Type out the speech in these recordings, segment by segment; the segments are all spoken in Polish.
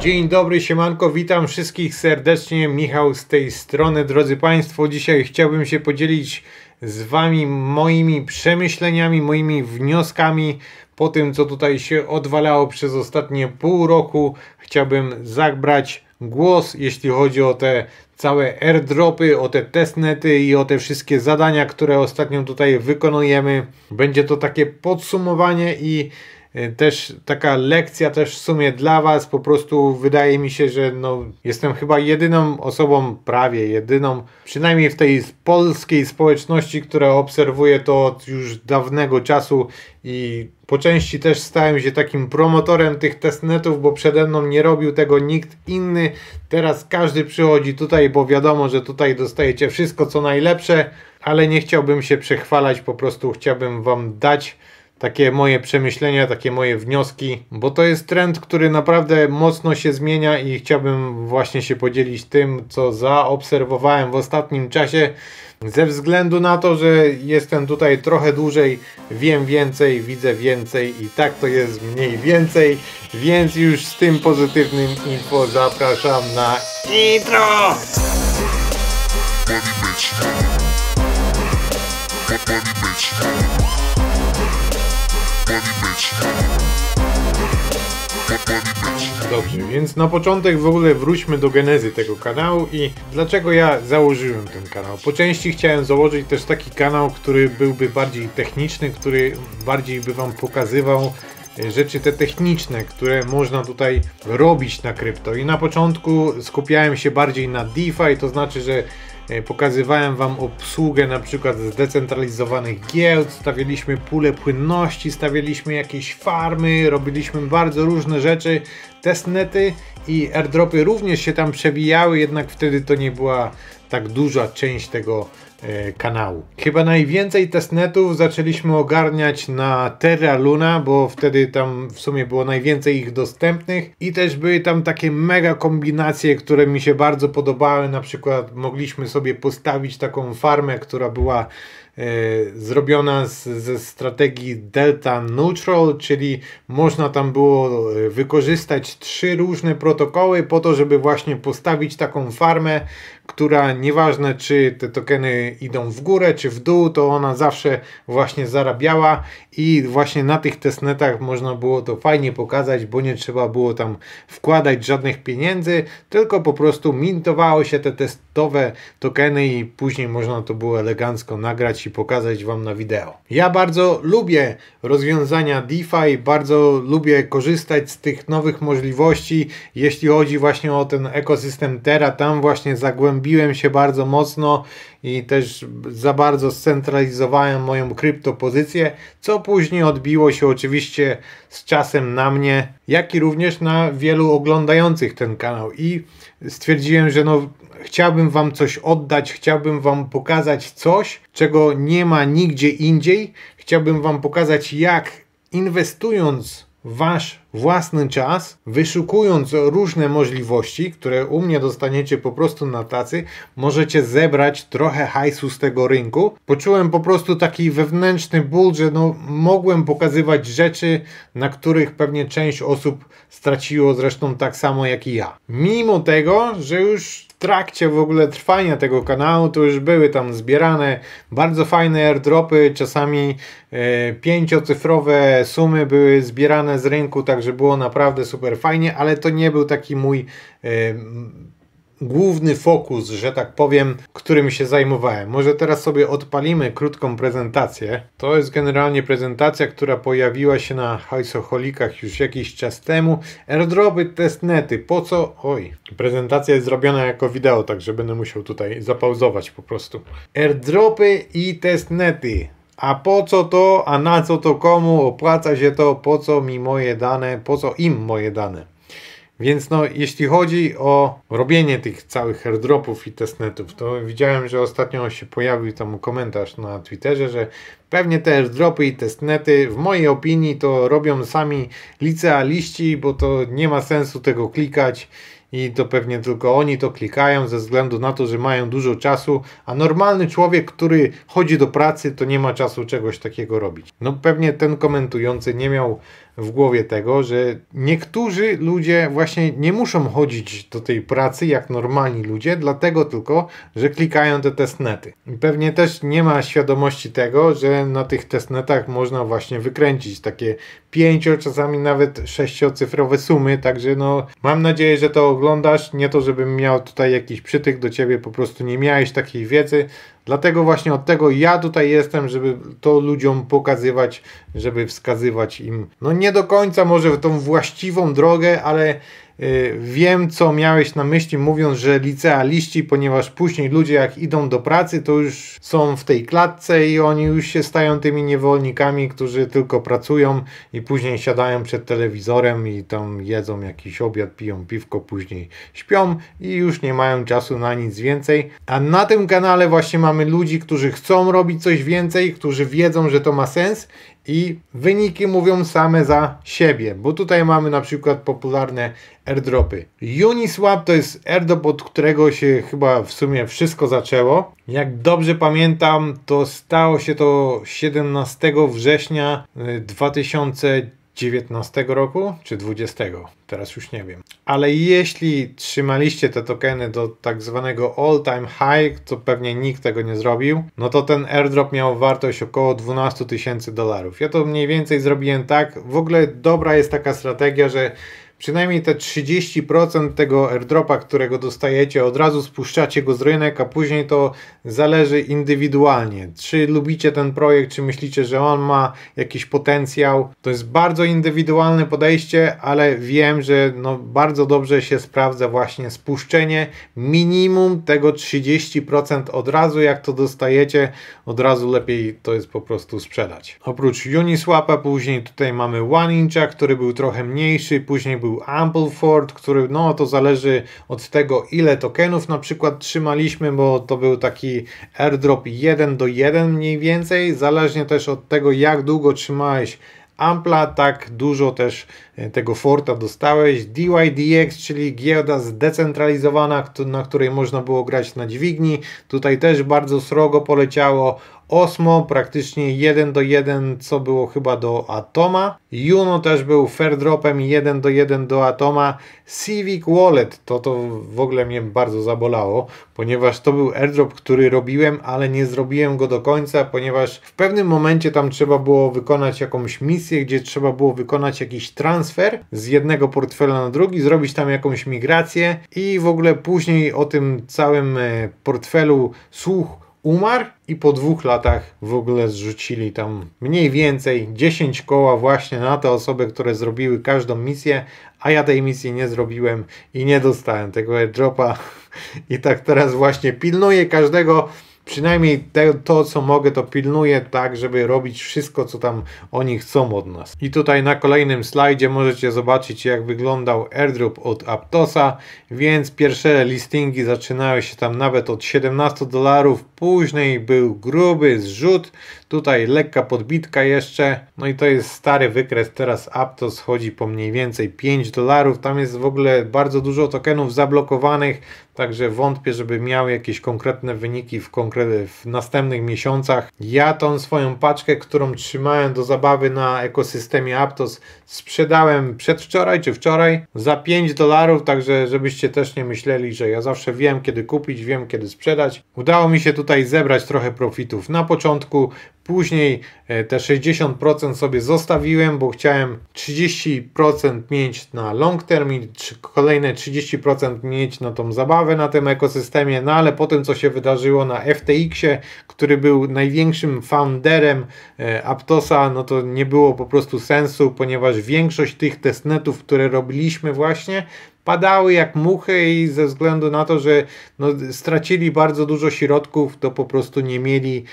Dzień dobry, siemanko, witam wszystkich serdecznie, Michał z tej strony. Drodzy Państwo, dzisiaj chciałbym się podzielić z Wami moimi przemyśleniami, moimi wnioskami po tym, co tutaj się odwalało przez ostatnie pół roku. Chciałbym zabrać głos, jeśli chodzi o te całe airdropy, o te testnety i o te wszystkie zadania, które ostatnio tutaj wykonujemy. Będzie to takie podsumowanie i też taka lekcja też w sumie dla Was. Po prostu wydaje mi się, że jestem chyba jedyną osobą, prawie jedyną, przynajmniej w tej polskiej społeczności, która obserwuje to od już dawnego czasu i po części też stałem się takim promotorem tych testnetów, bo przede mną nie robił tego nikt inny. Teraz każdy przychodzi tutaj, bo wiadomo, że tutaj dostajecie wszystko co najlepsze, ale nie chciałbym się przechwalać, po prostu chciałbym Wam dać takie moje przemyślenia, takie moje wnioski, bo to jest trend, który naprawdę mocno się zmienia i chciałbym właśnie się podzielić tym, co zaobserwowałem w ostatnim czasie. Ze względu na to, że jestem tutaj trochę dłużej, wiem więcej, widzę więcej i tak to jest mniej więcej, więc już z tym pozytywnym info zapraszam na intro! Dobrze, więc na początek w ogóle wróćmy do genezy tego kanału i dlaczego ja założyłem ten kanał. Po części chciałem założyć też taki kanał, który byłby bardziej techniczny, który bardziej by Wam pokazywał rzeczy te techniczne, które można tutaj robić na krypto. I na początku skupiałem się bardziej na DeFi, to znaczy, że pokazywałem Wam obsługę na przykład zdecentralizowanych giełd, stawialiśmy pulę płynności, stawialiśmy jakieś farmy, robiliśmy bardzo różne rzeczy, testnety i airdropy również się tam przebijały, jednak wtedy to nie była tak duża część tego kanału. Chyba najwięcej testnetów zaczęliśmy ogarniać na Terra Luna, bo wtedy tam w sumie było najwięcej ich dostępnych i też były tam takie mega kombinacje, które mi się bardzo podobały. Na przykład mogliśmy sobie postawić taką farmę, która była zrobiona ze strategii Delta Neutral, czyli można tam było wykorzystać 3 różne protokoły po to, żeby właśnie postawić taką farmę, która nieważne czy te tokeny idą w górę czy w dół, to ona zawsze właśnie zarabiała i właśnie na tych testnetach można było to fajnie pokazać, bo nie trzeba było tam wkładać żadnych pieniędzy, tylko po prostu mintowało się te testowe tokeny i później można to było elegancko nagrać i pokazać Wam na wideo. Ja bardzo lubię rozwiązania DeFi, bardzo lubię korzystać z tych nowych możliwości, jeśli chodzi właśnie o ten ekosystem Terra, tam właśnie zagłębiłem się bardzo mocno i też za bardzo scentralizowałem moją kryptopozycję, co później odbiło się oczywiście z czasem na mnie, jak i również na wielu oglądających ten kanał i stwierdziłem, że chciałbym Wam coś oddać, chciałbym Wam pokazać coś, czego nie ma nigdzie indziej, chciałbym Wam pokazać, jak inwestując Wasz własny czas, wyszukując różne możliwości, które u mnie dostaniecie po prostu na tacy, możecie zebrać trochę hajsu z tego rynku. Poczułem po prostu taki wewnętrzny ból, że mogłem pokazywać rzeczy, na których pewnie część osób straciło, zresztą tak samo jak i ja. Mimo tego, że już w trakcie w ogóle trwania tego kanału to już były tam zbierane bardzo fajne airdropy, czasami 5-cyfrowe sumy były zbierane z rynku, także było naprawdę super fajnie, ale to nie był taki mój główny fokus, że tak powiem, którym się zajmowałem. Może teraz sobie odpalimy krótką prezentację. To jest generalnie prezentacja, która pojawiła się na Hajsoholikach już jakiś czas temu. Airdropy, testnety, po co? Oj, prezentacja jest zrobiona jako wideo, także będę musiał tutaj zapauzować po prostu. Airdropy i testnety. A po co to, a na co to komu, opłaca się to, po co mi moje dane, po co im moje dane. Więc jeśli chodzi o robienie tych całych airdropów i testnetów, to widziałem, że ostatnio się pojawił tam komentarz na Twitterze, że pewnie te airdropy i testnety w mojej opinii to robią sami licealiści, bo to nie ma sensu tego klikać i to pewnie tylko oni to klikają ze względu na to, że mają dużo czasu, a normalny człowiek, który chodzi do pracy, to nie ma czasu czegoś takiego robić. No pewnie ten komentujący nie miał w głowie tego, że niektórzy ludzie właśnie nie muszą chodzić do tej pracy jak normalni ludzie, dlatego tylko, że klikają te testnety. I pewnie też nie ma świadomości tego, że na tych testnetach można właśnie wykręcić takie 5, czasami nawet 6-cyfrowe sumy, także no mam nadzieję, że to oglądasz, nie to żebym miał tutaj jakiś przytyk do ciebie, po prostu nie miałeś takiej wiedzy, dlatego właśnie od tego ja tutaj jestem, żeby to ludziom pokazywać, żeby wskazywać im, no nie do końca może w tą właściwą drogę, ale wiem, co miałeś na myśli, mówiąc, że licealiści, ponieważ później ludzie jak idą do pracy, to już są w tej klatce i oni już się stają tymi niewolnikami, którzy tylko pracują i później siadają przed telewizorem i tam jedzą jakiś obiad, piją piwko, później śpią i już nie mają czasu na nic więcej. A na tym kanale właśnie mamy ludzi, którzy chcą robić coś więcej, którzy wiedzą, że to ma sens i wyniki mówią same za siebie, bo tutaj mamy na przykład popularne airdropy. Uniswap to jest airdrop, od którego się chyba w sumie wszystko zaczęło. Jak dobrze pamiętam, to stało się to 17 września 2019 roku, czy 20? Teraz już nie wiem. Ale jeśli trzymaliście te tokeny do tak zwanego all time high, to pewnie nikt tego nie zrobił, no to ten airdrop miał wartość około $12,000. Ja to mniej więcej zrobiłem tak. W ogóle dobra jest taka strategia, że przynajmniej te 30% tego airdropa, którego dostajecie, od razu spuszczacie go z rynek, a później to zależy indywidualnie. Czy lubicie ten projekt, czy myślicie, że on ma jakiś potencjał. To jest bardzo indywidualne podejście, ale wiem, że no bardzo dobrze się sprawdza właśnie spuszczenie minimum tego 30% od razu, jak to dostajecie, od razu lepiej to jest po prostu sprzedać. Oprócz Uniswapa później tutaj mamy OneIncha, który był trochę mniejszy, później był Ampleford, który no to zależy od tego, ile tokenów na przykład trzymaliśmy, bo to był taki airdrop 1:1 mniej więcej, zależnie też od tego, jak długo trzymałeś Ampla, tak dużo też tego Forta dostałeś. DYDX, czyli giełda zdecentralizowana, na której można było grać na dźwigni, tutaj też bardzo srogo poleciało. Osmo praktycznie 1:1, co było chyba do Atoma. Juno też był fair dropem 1:1 do Atoma. Civic Wallet, to w ogóle mnie bardzo zabolało, ponieważ to był airdrop, który robiłem, ale nie zrobiłem go do końca, ponieważ w pewnym momencie tam trzeba było wykonać jakąś misję, gdzie trzeba było wykonać jakiś transfer z jednego portfela na drugi, zrobić tam jakąś migrację i w ogóle później o tym całym portfelu słuch umarł i po 2 latach w ogóle zrzucili tam mniej więcej 10 koła właśnie na te osoby, które zrobiły każdą misję, a ja tej misji nie zrobiłem i nie dostałem tego airdropa i tak teraz właśnie pilnuję każdego, przynajmniej to co mogę, to pilnuję tak, żeby robić wszystko, co tam oni chcą od nas. I tutaj na kolejnym slajdzie możecie zobaczyć, jak wyglądał airdrop od Aptosa, więc pierwsze listingi zaczynały się tam nawet od $17, później był gruby zrzut, tutaj lekka podbitka jeszcze, no i to jest stary wykres, teraz Aptos chodzi po mniej więcej $5, tam jest w ogóle bardzo dużo tokenów zablokowanych, także wątpię, żeby miał jakieś konkretne wyniki w następnych miesiącach. Ja tą swoją paczkę, którą trzymałem do zabawy na ekosystemie Aptos, sprzedałem przedwczoraj czy wczoraj za $5, także żebyście też nie myśleli, że ja zawsze wiem, kiedy kupić, wiem, kiedy sprzedać. Udało mi się tutaj zebrać trochę profitów na początku, później te 60% sobie zostawiłem, bo chciałem 30% mieć na long term i kolejne 30% mieć na tą zabawę na tym ekosystemie, no ale po tym, co się wydarzyło na FTX-ie, który był największym founderem Aptosa, no to nie było po prostu sensu, ponieważ większość tych testnetów, które robiliśmy właśnie, padały jak muchy i ze względu na to, że no, stracili bardzo dużo środków, to po prostu nie mieli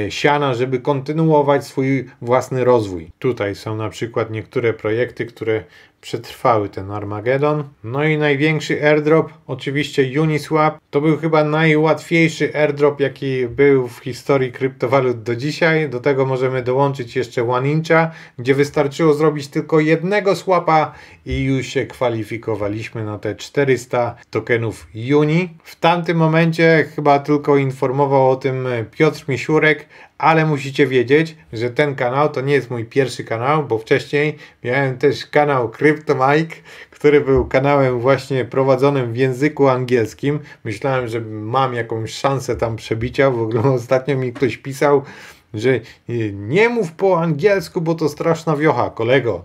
siana, żeby kontynuować swój własny rozwój. Tutaj są na przykład niektóre projekty, które przetrwały ten Armageddon. No i największy airdrop, oczywiście Uniswap. To był chyba najłatwiejszy airdrop, jaki był w historii kryptowalut do dzisiaj. Do tego możemy dołączyć jeszcze OneIncha, gdzie wystarczyło zrobić tylko jednego swapa i już się kwalifikowaliśmy na te 400 tokenów Uni. W tamtym momencie chyba tylko informował o tym Piotr Misiurek, ale musicie wiedzieć, że ten kanał to nie jest mój pierwszy kanał, bo wcześniej miałem też kanał CryptoMike, który był kanałem właśnie prowadzonym w języku angielskim. Myślałem, że mam jakąś szansę tam przebicia. W ogóle ostatnio mi ktoś pisał, że nie mów po angielsku, bo to straszna wiocha. Kolego,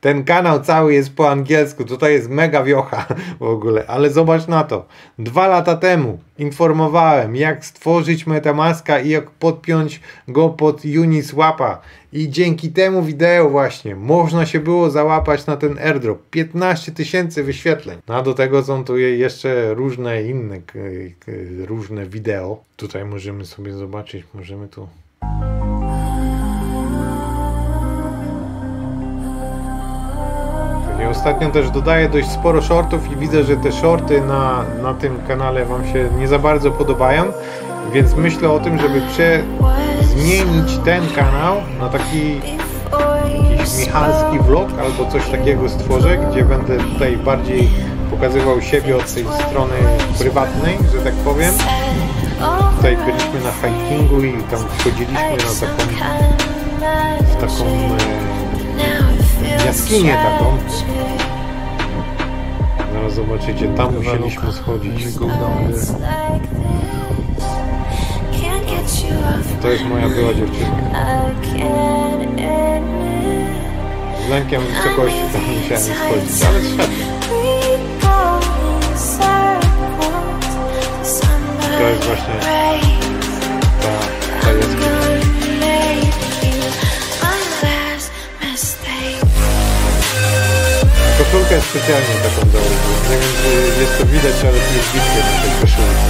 ten kanał cały jest po angielsku, tutaj jest mega wiocha w ogóle, ale zobacz na to. 2 lata temu informowałem, jak stworzyć MetaMaska i jak podpiąć go pod Uniswapa i dzięki temu wideo właśnie można się było załapać na ten airdrop. 15 000 wyświetleń. A do tego są tu jeszcze różne inne różne wideo. Tutaj możemy sobie zobaczyć, możemy tu... I ostatnio też dodaję dość sporo shortów i widzę, że te shorty na tym kanale Wam się nie za bardzo podobają, więc myślę o tym, żeby zmienić ten kanał na taki jakiś michalski vlog albo coś takiego stworzę, gdzie będę tutaj bardziej pokazywał siebie od tej strony prywatnej, że tak powiem. Tutaj byliśmy na hikingu i tam wchodziliśmy na taką jaskinię taką. Zaraz zobaczycie, tam musieliśmy schodzić. To jest moja była dziewczyna. Z lękiem wysokości tam musiałem schodzić, ale zszedłem. To jest właśnie ta jaskinia. Koszulkę specjalnie taką założyłem. Nie wiem, czy jest to widać, ale tu jest bitwie na tej koszulce.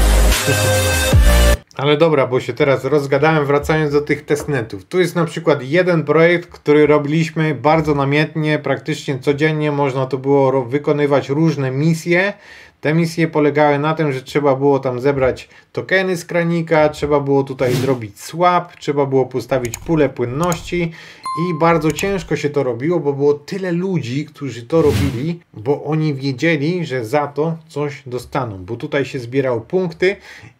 Ale dobra, bo się teraz rozgadałem, wracając do tych testnetów. Tu jest na przykład jeden projekt, który robiliśmy bardzo namiętnie, praktycznie codziennie można to było wykonywać różne misje. Te misje polegały na tym, że trzeba było tam zebrać tokeny z kranika, trzeba było tutaj zrobić swap, trzeba było postawić pulę płynności i bardzo ciężko się to robiło, bo było tyle ludzi, którzy to robili, bo oni wiedzieli, że za to coś dostaną, bo tutaj się zbierał punkty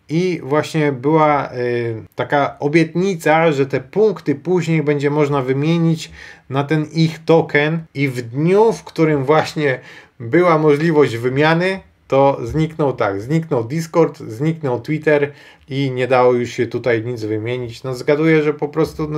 i właśnie była taka obietnica, że te punkty później będzie można wymienić na ten ich token i w dniu, w którym właśnie była możliwość wymiany, to zniknął Discord, zniknął Twitter i nie dało już się tutaj nic wymienić. No zgaduję, że po prostu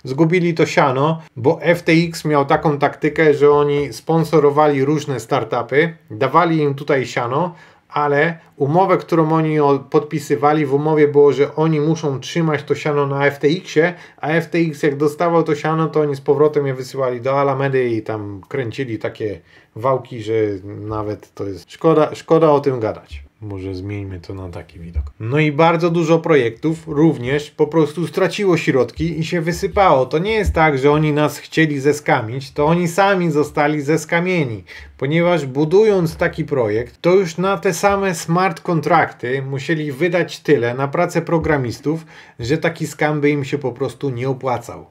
zgubili to siano, bo FTX miał taką taktykę, że oni sponsorowali różne startupy, dawali im tutaj siano, ale umowę, którą oni podpisywali, w umowie było, że oni muszą trzymać to siano na FTX-ie, a FTX jak dostawał to siano, to oni z powrotem je wysyłali do Alamedy i tam kręcili takie wałki, że nawet to jest szkoda o tym gadać. Może zmieńmy to na taki widok. No i bardzo dużo projektów również po prostu straciło środki i się wysypało. To nie jest tak, że oni nas chcieli zeskamić, to oni sami zostali zeskamieni. Ponieważ budując taki projekt, to już na te same smart kontrakty musieli wydać tyle na pracę programistów, że taki skam by im się po prostu nie opłacał.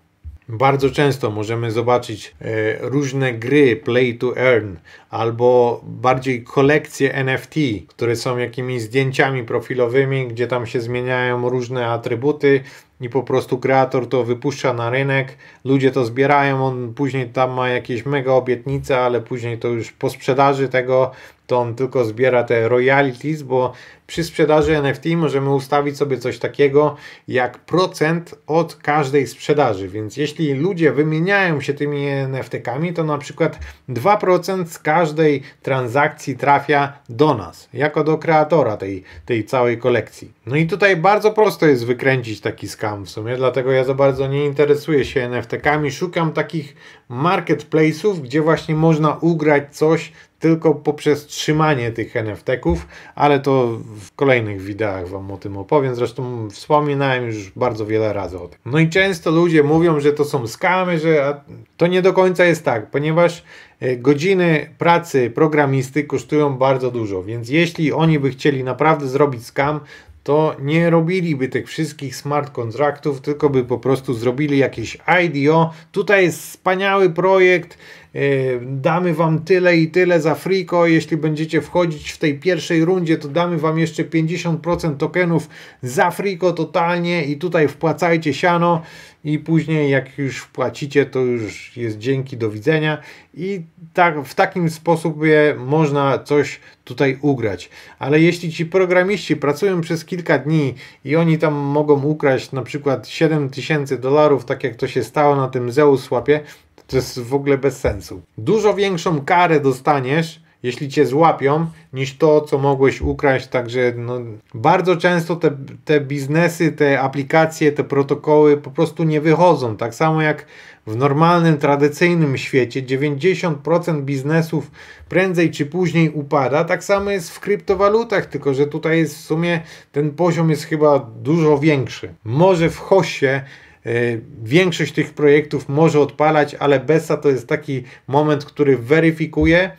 Bardzo często możemy zobaczyć różne gry play to earn albo bardziej kolekcje NFT, które są jakimiś zdjęciami profilowymi, gdzie tam się zmieniają różne atrybuty i po prostu kreator to wypuszcza na rynek, ludzie to zbierają, on później tam ma jakieś mega obietnice, ale później to już po sprzedaży tego to on tylko zbiera te royalties, bo przy sprzedaży NFT możemy ustawić sobie coś takiego jak procent od każdej sprzedaży, więc jeśli ludzie wymieniają się tymi NFT-kami, to na przykład 2% z każdej transakcji trafia do nas, jako do kreatora tej całej kolekcji. No i tutaj bardzo prosto jest wykręcić taki scam w sumie, dlatego ja za bardzo nie interesuję się NFT-kami, szukam takich marketplace'ów, gdzie właśnie można ugrać coś, tylko poprzez trzymanie tych NFT-ków, ale to w kolejnych wideach wam o tym opowiem, zresztą wspominałem już bardzo wiele razy o tym. No i często ludzie mówią, że to są skamy, że to nie do końca jest tak, ponieważ godziny pracy programisty kosztują bardzo dużo, więc jeśli oni by chcieli naprawdę zrobić skam, to nie robiliby tych wszystkich smart kontraktów, tylko by po prostu zrobili jakieś IDO. Tutaj jest wspaniały projekt, damy wam tyle i tyle za friko, jeśli będziecie wchodzić w tej pierwszej rundzie, to damy wam jeszcze 50% tokenów za friko totalnie i tutaj wpłacajcie siano i później jak już wpłacicie, to już jest dzięki, do widzenia i tak, w takim sposobie można coś tutaj ugrać. Ale jeśli ci programiści pracują przez kilka dni i oni tam mogą ukraść na przykład $7000, tak jak to się stało na tym Zeus Swapie, to jest w ogóle bez sensu. Dużo większą karę dostaniesz, jeśli cię złapią, niż to, co mogłeś ukraść. Także no, bardzo często te biznesy, te aplikacje, te protokoły po prostu nie wychodzą. Tak samo jak w normalnym, tradycyjnym świecie 90% biznesów prędzej czy później upada. Tak samo jest w kryptowalutach, tylko że tutaj jest w sumie ten poziom jest chyba dużo większy. Może w Hossie większość tych projektów może odpalać, ale Besa to jest taki moment, który weryfikuje.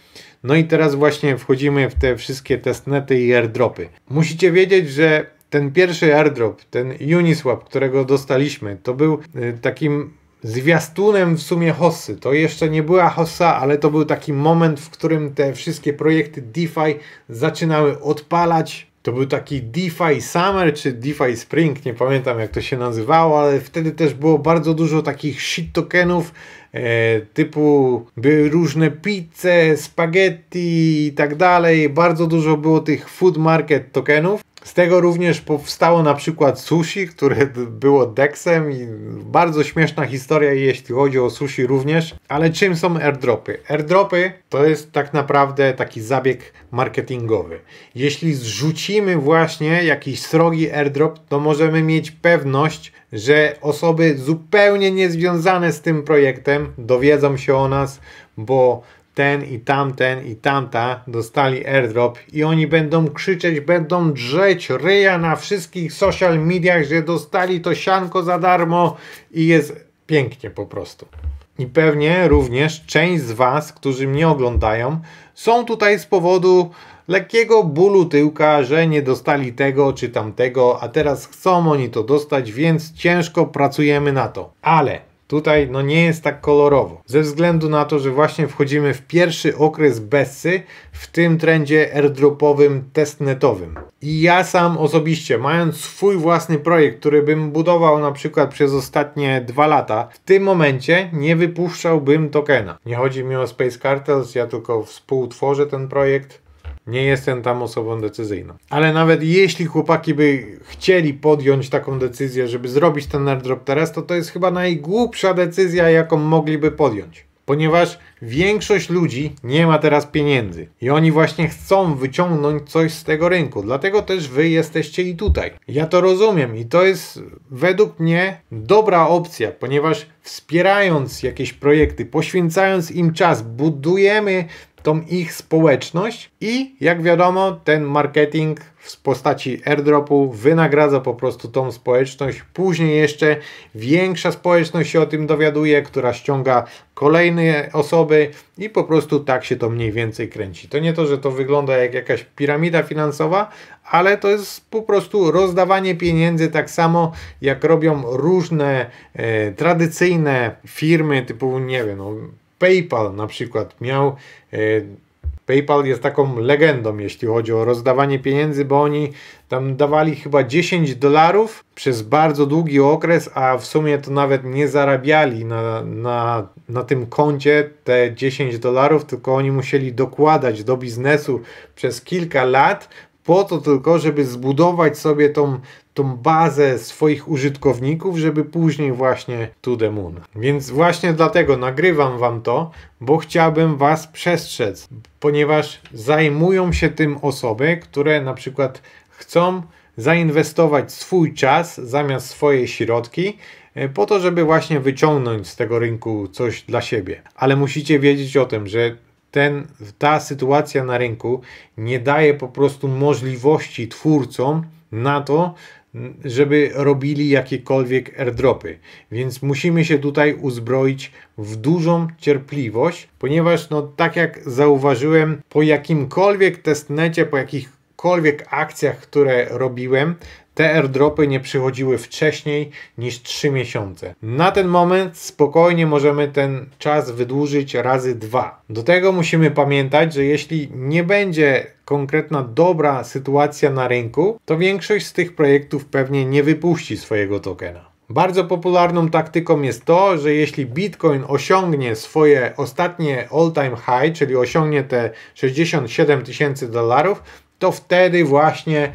No i teraz właśnie wchodzimy w te wszystkie testnety i airdropy. Musicie wiedzieć, że ten pierwszy airdrop, ten Uniswap, którego dostaliśmy, to był takim zwiastunem w sumie Hossy. To jeszcze nie była Hossa, ale to był taki moment, w którym te wszystkie projekty DeFi zaczynały odpalać. To był taki DeFi Summer czy DeFi Spring, nie pamiętam jak to się nazywało, ale wtedy też było bardzo dużo takich shit tokenów, typu były różne pizze, spaghetti i tak dalej. Bardzo dużo było tych food market tokenów. Z tego również powstało na przykład sushi, które było DEX-em i bardzo śmieszna historia jeśli chodzi o sushi również. Ale czym są airdropy? Airdropy to jest tak naprawdę taki zabieg marketingowy. Jeśli zrzucimy właśnie jakiś srogi airdrop, to możemy mieć pewność, że osoby zupełnie niezwiązane z tym projektem dowiedzą się o nas, bo ten i tamta dostali airdrop i oni będą krzyczeć, będą drzeć ryja na wszystkich social mediach, że dostali to sianko za darmo i jest pięknie po prostu. I pewnie również część z was, którzy mnie oglądają, są tutaj z powodu lekkiego bólu tyłka, że nie dostali tego czy tamtego, a teraz chcą oni to dostać, więc ciężko pracujemy na to. Ale tutaj no nie jest tak kolorowo, ze względu na to, że właśnie wchodzimy w pierwszy okres Bessy w tym trendzie airdropowym, testnetowym. I ja sam osobiście, mając swój własny projekt, który bym budował na przykład przez ostatnie 2 lata, w tym momencie nie wypuszczałbym tokena. Nie chodzi mi o Space Cartels, ja tylko współtworzę ten projekt. Nie jestem tam osobą decyzyjną. Ale nawet jeśli chłopaki by chcieli podjąć taką decyzję, żeby zrobić ten airdrop teraz, to jest chyba najgłupsza decyzja, jaką mogliby podjąć. Ponieważ większość ludzi nie ma teraz pieniędzy. I oni właśnie chcą wyciągnąć coś z tego rynku. Dlatego też wy jesteście i tutaj. Ja to rozumiem i to jest według mnie dobra opcja, ponieważ wspierając jakieś projekty, poświęcając im czas, budujemy tą ich społeczność i jak wiadomo ten marketing w postaci airdropu wynagradza po prostu tą społeczność. Później jeszcze większa społeczność się o tym dowiaduje, która ściąga kolejne osoby i po prostu tak się to mniej więcej kręci. To nie to, że to wygląda jak jakaś piramida finansowa, ale to jest po prostu rozdawanie pieniędzy tak samo jak robią różne tradycyjne firmy typu nie wiem, no, PayPal na przykład miał. PayPal jest taką legendą, jeśli chodzi o rozdawanie pieniędzy, bo oni tam dawali chyba $10 przez bardzo długi okres, a w sumie to nawet nie zarabiali na tym koncie te $10, tylko oni musieli dokładać do biznesu przez kilka lat, po to tylko, żeby zbudować sobie tą bazę swoich użytkowników, żeby później właśnie to the moon. Więc właśnie dlatego nagrywam wam to, bo chciałbym was przestrzec, ponieważ zajmują się tym osoby, które na przykład chcą zainwestować swój czas zamiast swoje środki, po to, żeby właśnie wyciągnąć z tego rynku coś dla siebie. Ale musicie wiedzieć o tym, że ta sytuacja na rynku nie daje po prostu możliwości twórcom na to, żeby robili jakiekolwiek airdropy. Więc musimy się tutaj uzbroić w dużą cierpliwość, ponieważ no tak jak zauważyłem, po jakimkolwiek testnecie, po jakichkolwiek akcjach, które robiłem, te airdropy nie przychodziły wcześniej niż 3 miesiące. Na ten moment spokojnie możemy ten czas wydłużyć razy 2. Do tego musimy pamiętać, że jeśli nie będzie konkretna dobra sytuacja na rynku, to większość z tych projektów pewnie nie wypuści swojego tokena. Bardzo popularną taktyką jest to, że jeśli Bitcoin osiągnie swoje ostatnie all-time high, czyli osiągnie te 67 tysięcy dolarów, to wtedy właśnie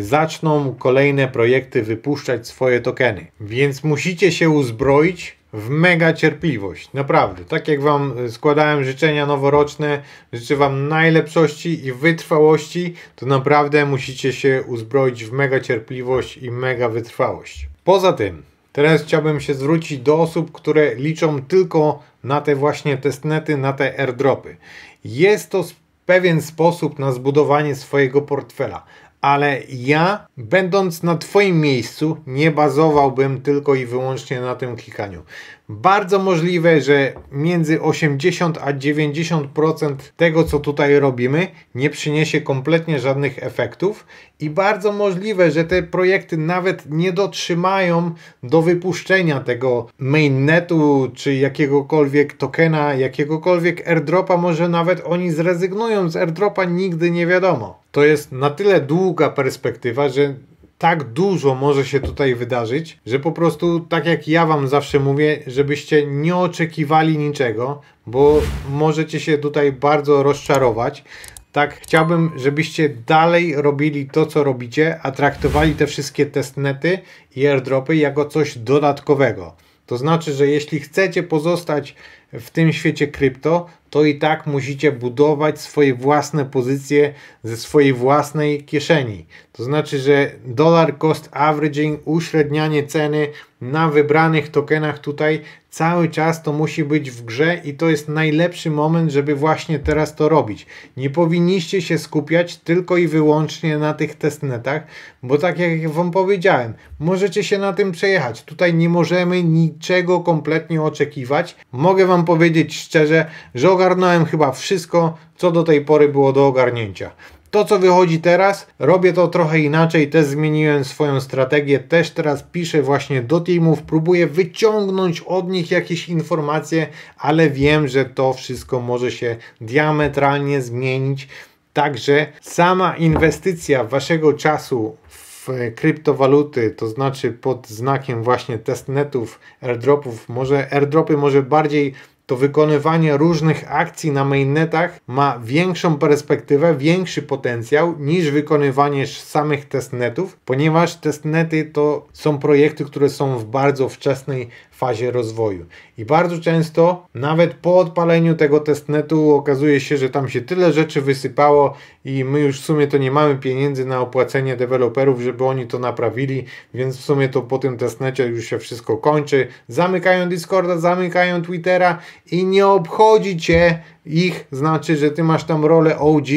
zaczną kolejne projekty wypuszczać swoje tokeny. Więc musicie się uzbroić w mega cierpliwość. Naprawdę. Tak jak Wam składałem życzenia noworoczne, życzę Wam najlepszości i wytrwałości, to naprawdę musicie się uzbroić w mega cierpliwość i mega wytrwałość. Poza tym, teraz chciałbym się zwrócić do osób, które liczą tylko na te właśnie testnety, na te airdropy. Jest to pewien sposób na zbudowanie swojego portfela, ale ja, będąc na Twoim miejscu, nie bazowałbym tylko i wyłącznie na tym klikaniu. Bardzo możliwe, że między 80 a 90% tego, co tutaj robimy, nie przyniesie kompletnie żadnych efektów i bardzo możliwe, że te projekty nawet nie dotrzymają do wypuszczenia tego mainnetu, czy jakiegokolwiek tokena, jakiegokolwiek airdropa, może nawet oni zrezygnują z airdropa, nigdy nie wiadomo. To jest na tyle długa perspektywa, że tak dużo może się tutaj wydarzyć, że po prostu, tak jak ja Wam zawsze mówię, żebyście nie oczekiwali niczego, bo możecie się tutaj bardzo rozczarować. Tak, chciałbym, żebyście dalej robili to, co robicie, a traktowali te wszystkie testnety i airdropy jako coś dodatkowego. To znaczy, że jeśli chcecie pozostać w tym świecie krypto, to i tak musicie budować swoje własne pozycje ze swojej własnej kieszeni. To znaczy, że dollar cost averaging, uśrednianie ceny na wybranych tokenach tutaj cały czas to musi być w grze i to jest najlepszy moment, żeby właśnie teraz to robić. Nie powinniście się skupiać tylko i wyłącznie na tych testnetach, bo tak jak Wam powiedziałem, możecie się na tym przejechać. Tutaj nie możemy niczego kompletnie oczekiwać. Mogę Wam powiedzieć szczerze, że ogarnąłem chyba wszystko, co do tej pory było do ogarnięcia. To, co wychodzi teraz, robię to trochę inaczej, też zmieniłem swoją strategię, też teraz piszę właśnie do teamów, próbuję wyciągnąć od nich jakieś informacje, ale wiem, że to wszystko może się diametralnie zmienić. Także sama inwestycja waszego czasu w kryptowaluty, to znaczy pod znakiem właśnie testnetów, airdropów, airdropy może bardziej to wykonywanie różnych akcji na mainnetach ma większą perspektywę, większy potencjał niż wykonywanie samych testnetów, ponieważ testnety to są projekty, które są w bardzo wczesnej fazie rozwoju. I bardzo często, nawet po odpaleniu tego testnetu, okazuje się, że tam się tyle rzeczy wysypało i my już w sumie to nie mamy pieniędzy na opłacenie deweloperów, żeby oni to naprawili, więc w sumie to po tym testnecie już się wszystko kończy. Zamykają Discorda, zamykają Twittera i nie obchodzi Cię ich, znaczy, że Ty masz tam rolę OG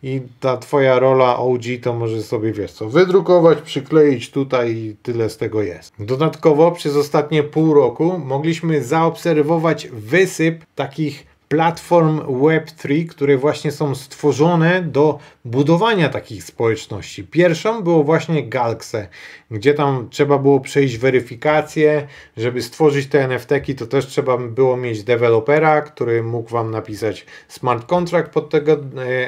i ta Twoja rola OG to może sobie, wiesz co, wydrukować, przykleić tutaj i tyle z tego jest. Dodatkowo przez ostatnie pół roku mogliśmy zaobserwować wysyp takich platform Web3, które właśnie są stworzone do budowania takich społeczności. Pierwszą było właśnie Galaxy, gdzie tam trzeba było przejść weryfikację, żeby stworzyć te NFT-ki, to też trzeba było mieć dewelopera, który mógł Wam napisać smart contract pod tego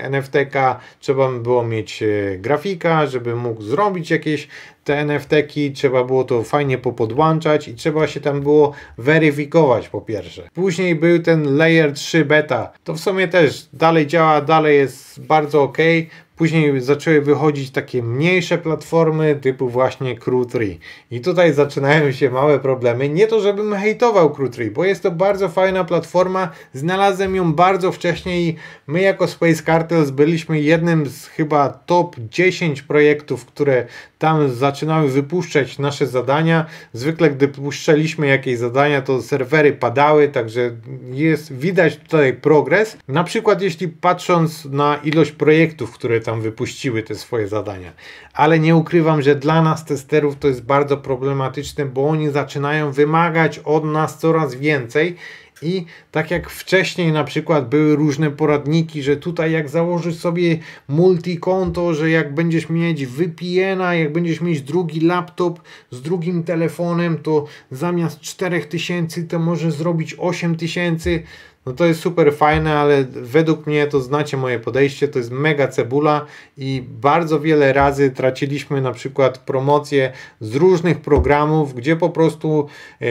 NFT-ka, trzeba było mieć grafika, żeby mógł zrobić jakieś te NFT-ki, trzeba było to fajnie popodłączać i trzeba się tam było weryfikować po pierwsze. Później był ten Layer 3 beta, to w sumie też dalej działa, dalej jest bardzo ok. Później zaczęły wychodzić takie mniejsze platformy typu właśnie Crew3. I tutaj zaczynają się małe problemy. Nie to, żebym hejtował Crew3, bo jest to bardzo fajna platforma. Znalazłem ją bardzo wcześnie i my jako Space Cartels byliśmy jednym z chyba top 10 projektów, które tam zaczynały wypuszczać nasze zadania. Zwykle gdy puszczaliśmy jakieś zadania, to serwery padały, także widać tutaj progres. Na przykład jeśli patrząc na ilość projektów, które tam wypuściły te swoje zadania. Ale nie ukrywam, że dla nas testerów to jest bardzo problematyczne, bo oni zaczynają wymagać od nas coraz więcej. I tak jak wcześniej na przykład były różne poradniki, że tutaj jak założysz sobie multikonto, że jak będziesz mieć VPN-a, jak będziesz mieć drugi laptop z drugim telefonem, to zamiast 4000 to możesz zrobić 8000. No to jest super fajne, ale według mnie, to znacie moje podejście, to jest mega cebula i bardzo wiele razy traciliśmy na przykład promocje z różnych programów, gdzie po prostu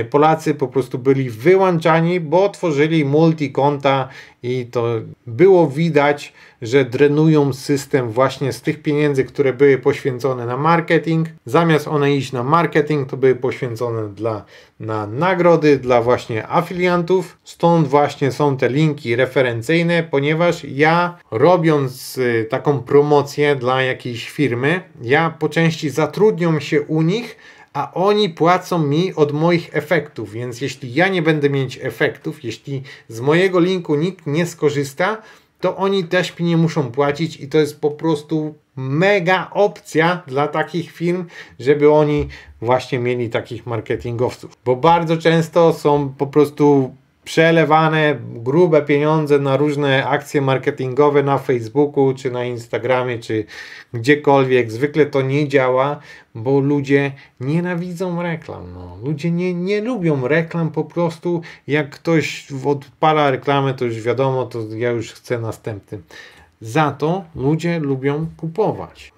Polacy po prostu byli wyłączani, bo tworzyli multikonta i to było widać, że drenują system właśnie z tych pieniędzy, które były poświęcone na marketing. Zamiast one iść na marketing, to były poświęcone na nagrody dla właśnie afiliantów. Stąd właśnie są te linki referencyjne, ponieważ ja robiąc taką promocję dla jakiejś firmy, ja po części zatrudniam się u nich, a oni płacą mi od moich efektów, więc jeśli ja nie będę mieć efektów, jeśli z mojego linku nikt nie skorzysta, to oni też mi nie muszą płacić i to jest po prostu mega opcja dla takich firm, żeby oni właśnie mieli takich marketingowców, bo bardzo często są po prostu przelewane grube pieniądze na różne akcje marketingowe na Facebooku, czy na Instagramie, czy gdziekolwiek. Zwykle to nie działa, bo ludzie nienawidzą reklam. No. Ludzie nie lubią reklam po prostu. Jak ktoś odpala reklamę, to już wiadomo, to ja już chcę następny. Za to ludzie lubią kupować.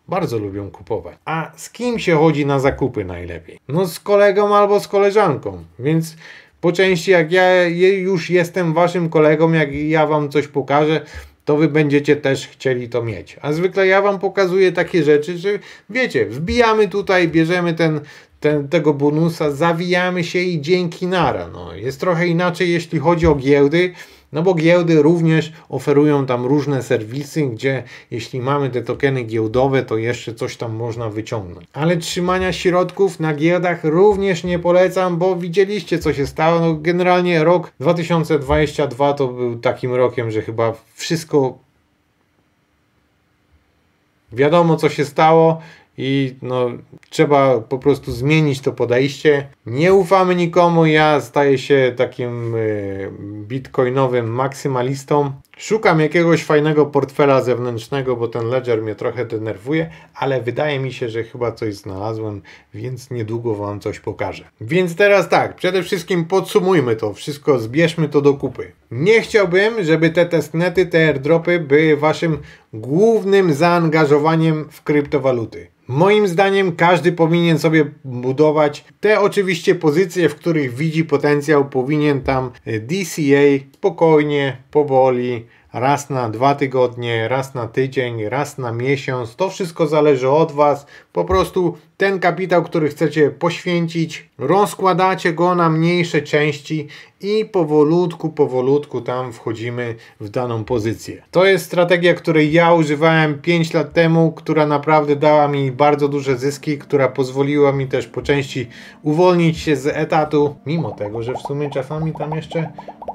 Bardzo lubią kupować. A z kim się chodzi na zakupy najlepiej? No z kolegą albo z koleżanką. Więc po części jak ja już jestem waszym kolegą, jak ja wam coś pokażę, to wy będziecie też chcieli to mieć. A zwykle ja wam pokazuję takie rzeczy, że wiecie, wbijamy tutaj, bierzemy tego bonusa, zawijamy się i dzięki nara. No, jest trochę inaczej, jeśli chodzi o giełdy, no bo giełdy również oferują tam różne serwisy, gdzie jeśli mamy te tokeny giełdowe, to jeszcze coś tam można wyciągnąć. Ale trzymania środków na giełdach również nie polecam, bo widzieliście, co się stało. No, generalnie rok 2022 to był takim rokiem, że chyba wszystko wiadomo, co się stało. I no, trzeba po prostu zmienić to podejście. Nie ufamy nikomu, ja staję się takim bitcoinowym maksymalistą. Szukam jakiegoś fajnego portfela zewnętrznego, bo ten Ledger mnie trochę denerwuje, ale wydaje mi się, że chyba coś znalazłem, więc niedługo wam coś pokażę. Więc teraz tak, przede wszystkim podsumujmy to wszystko, zbierzmy to do kupy. Nie chciałbym, żeby te testnety, te airdropy były waszym głównym zaangażowaniem w kryptowaluty. Moim zdaniem każdy powinien sobie budować te oczywiście pozycje, w których widzi potencjał, powinien tam DCA spokojnie, powoli, raz na 2 tygodnie, raz na tydzień, raz na miesiąc. To wszystko zależy od was. Po prostu ten kapitał, który chcecie poświęcić, rozkładacie go na mniejsze części i powolutku tam wchodzimy w daną pozycję. To jest strategia, której ja używałem 5 lat temu, która naprawdę dała mi bardzo duże zyski, która pozwoliła mi też po części uwolnić się z etatu, mimo tego, że w sumie czasami tam jeszcze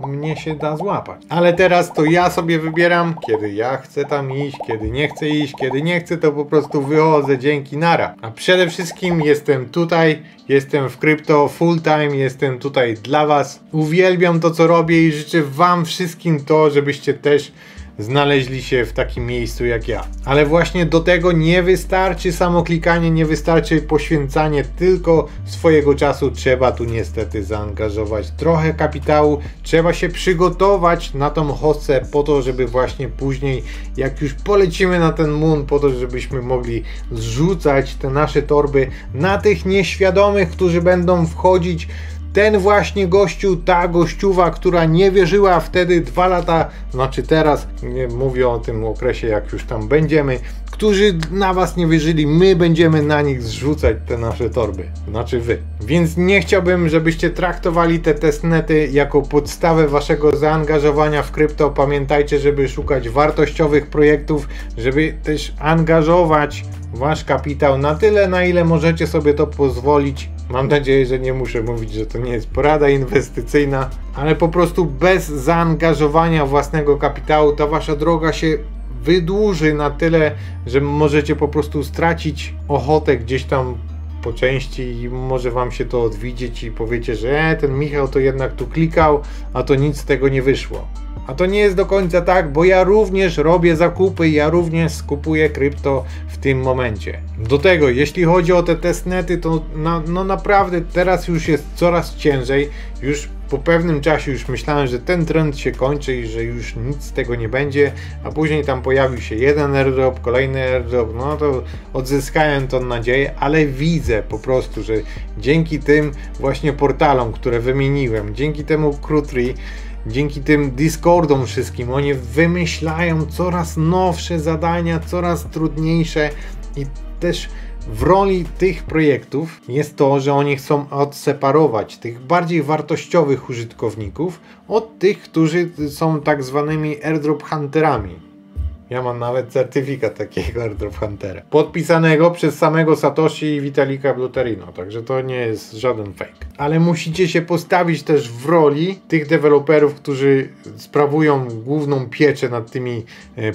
mnie się da złapać. Ale teraz to ja sobie wybieram, kiedy ja chcę tam iść, kiedy nie chcę iść, kiedy nie chcę, to po prostu wychodzę, dzięki, nara. A przede wszystkim jestem tutaj, jestem w krypto full time, jestem tutaj dla was. Uwielbiam to, co robię i życzę wam wszystkim to, żebyście też znaleźli się w takim miejscu jak ja. Ale właśnie do tego nie wystarczy samo klikanie, nie wystarczy poświęcanie tylko swojego czasu. Trzeba tu niestety zaangażować trochę kapitału. Trzeba się przygotować na tą hossę po to, żeby właśnie później, jak już polecimy na ten moon, po to, żebyśmy mogli zrzucać te nasze torby na tych nieświadomych, którzy będą wchodzić. Ten właśnie gościu, ta gościuwa, która nie wierzyła wtedy 2 lata, znaczy teraz, nie mówię o tym okresie, jak już tam będziemy, którzy na was nie wierzyli, my będziemy na nich zrzucać te nasze torby, znaczy wy. Więc nie chciałbym, żebyście traktowali te testnety jako podstawę waszego zaangażowania w krypto. Pamiętajcie, żeby szukać wartościowych projektów, żeby też angażować wasz kapitał na tyle, na ile możecie sobie to pozwolić. Mam nadzieję, że nie muszę mówić, że to nie jest porada inwestycyjna, ale po prostu bez zaangażowania własnego kapitału ta wasza droga się wydłuży na tyle, że możecie po prostu stracić ochotę gdzieś tam po części i może wam się to odwidzieć i powiecie, że ten Michał to jednak tu klikał, a to nic z tego nie wyszło. A to nie jest do końca tak, bo ja również robię zakupy, ja również skupuję krypto w tym momencie. Do tego, jeśli chodzi o te testnety, to no naprawdę teraz już jest coraz ciężej. Już po pewnym czasie już myślałem, że ten trend się kończy i że już nic z tego nie będzie, a później tam pojawił się jeden airdrop, kolejny airdrop, no to odzyskałem tą nadzieję, ale widzę po prostu, że dzięki tym właśnie portalom, które wymieniłem, dzięki temu Crew3, dzięki tym Discordom wszystkim, oni wymyślają coraz nowsze zadania, coraz trudniejsze i też w roli tych projektów jest to, że oni chcą odseparować tych bardziej wartościowych użytkowników od tych, którzy są tak zwanymi airdrop hunterami. Ja mam nawet certyfikat takiego airdrop huntera, podpisanego przez samego Satoshi i Vitalika Buterin, także to nie jest żaden fake. Ale musicie się postawić też w roli tych deweloperów, którzy sprawują główną pieczę nad tymi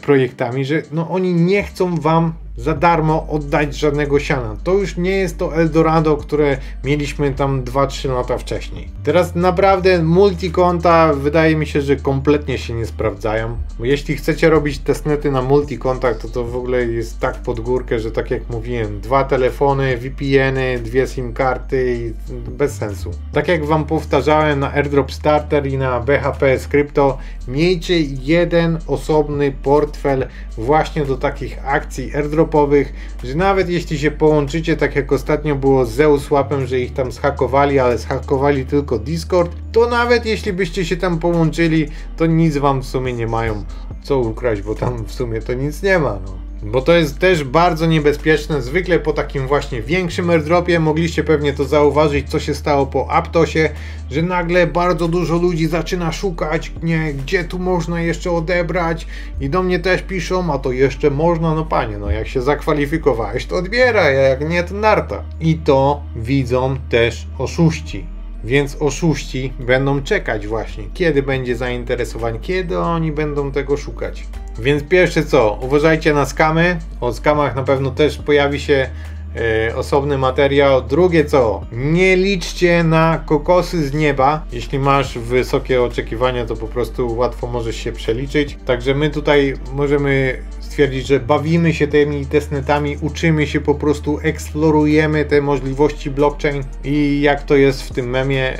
projektami, że no oni nie chcą wam za darmo oddać żadnego siana. To już nie jest to Eldorado, które mieliśmy tam 2-3 lata wcześniej. Teraz naprawdę multikonta wydaje mi się, że kompletnie się nie sprawdzają, bo jeśli chcecie robić testnety na multikontach, to w ogóle jest tak pod górkę, że tak jak mówiłem, 2 telefony, VPN-y, 2 SIM karty i bez sensu. Tak jak wam powtarzałem na Airdrop Starter i na BHP Crypto, miejcie jeden osobny portfel właśnie do takich akcji airdrop, że nawet jeśli się połączycie, tak jak ostatnio było z ZeusSwapem, że ich tam zhakowali, ale zhakowali tylko Discord, to nawet jeśli byście się tam połączyli, to nic wam w sumie nie mają co ukraść, bo tam w sumie to nic nie ma, no. Bo to jest też bardzo niebezpieczne. Zwykle po takim właśnie większym airdropie mogliście pewnie to zauważyć, co się stało po Aptosie, że nagle bardzo dużo ludzi zaczyna szukać, nie, gdzie tu można jeszcze odebrać i do mnie też piszą, a to jeszcze można, no panie, no jak się zakwalifikowałeś, to odbieraj, a jak nie, to narta. I to widzą też oszuści. Więc oszuści będą czekać właśnie, kiedy będzie zainteresowanie, kiedy oni będą tego szukać. Więc pierwsze co, uważajcie na skamy, o skamach na pewno też pojawi się osobny materiał. Drugie co, nie liczcie na kokosy z nieba. Jeśli masz wysokie oczekiwania, to po prostu łatwo możesz się przeliczyć. Także my tutaj możemy stwierdzić, że bawimy się tymi testnetami, uczymy się po prostu, eksplorujemy te możliwości blockchain i jak to jest w tym memie,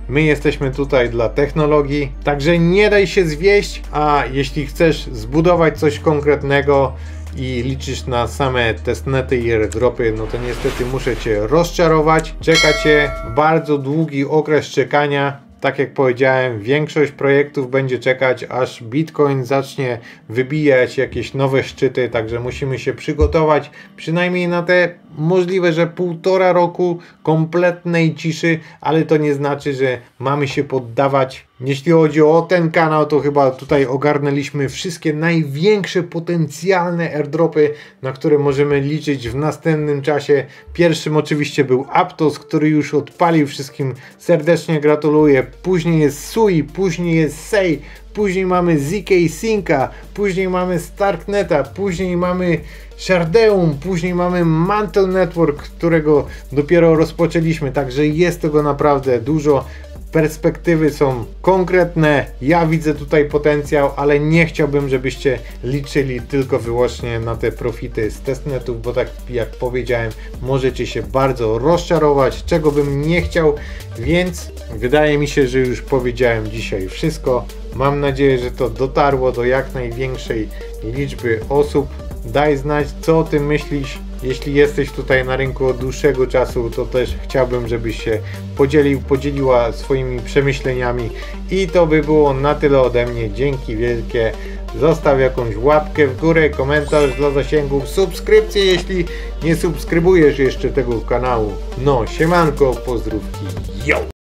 my jesteśmy tutaj dla technologii, także nie daj się zwieść, a jeśli chcesz zbudować coś konkretnego i liczysz na same testnety i airdropy, no to niestety muszę cię rozczarować. Czeka cię bardzo długi okres czekania. Tak jak powiedziałem, większość projektów będzie czekać, aż Bitcoin zacznie wybijać jakieś nowe szczyty, także musimy się przygotować przynajmniej na te możliwe, że 1,5 roku kompletnej ciszy, ale to nie znaczy, że mamy się poddawać. Jeśli chodzi o ten kanał, to chyba tutaj ogarnęliśmy wszystkie największe potencjalne airdropy, na które możemy liczyć w następnym czasie. Pierwszym oczywiście był Aptos, który już odpalił, wszystkim serdecznie gratuluję. Później jest Sui, później jest Sei, później mamy ZK Synca, później mamy Starkneta, później mamy Shardeum, później mamy Mantle Network, którego dopiero rozpoczęliśmy, także jest tego naprawdę dużo. Perspektywy są konkretne, ja widzę tutaj potencjał, ale nie chciałbym, żebyście liczyli tylko wyłącznie na te profity z testnetów, bo tak jak powiedziałem, możecie się bardzo rozczarować, czego bym nie chciał, więc wydaje mi się, że już powiedziałem dzisiaj wszystko. Mam nadzieję, że to dotarło do jak największej liczby osób. Daj znać, co o tym myślisz. Jeśli jesteś tutaj na rynku od dłuższego czasu, to też chciałbym, żebyś się podzieliła swoimi przemyśleniami. I to by było na tyle ode mnie. Dzięki wielkie. Zostaw jakąś łapkę w górę, komentarz dla zasięgów, subskrypcję, jeśli nie subskrybujesz jeszcze tego kanału. No, siemanko, pozdrówki, yo!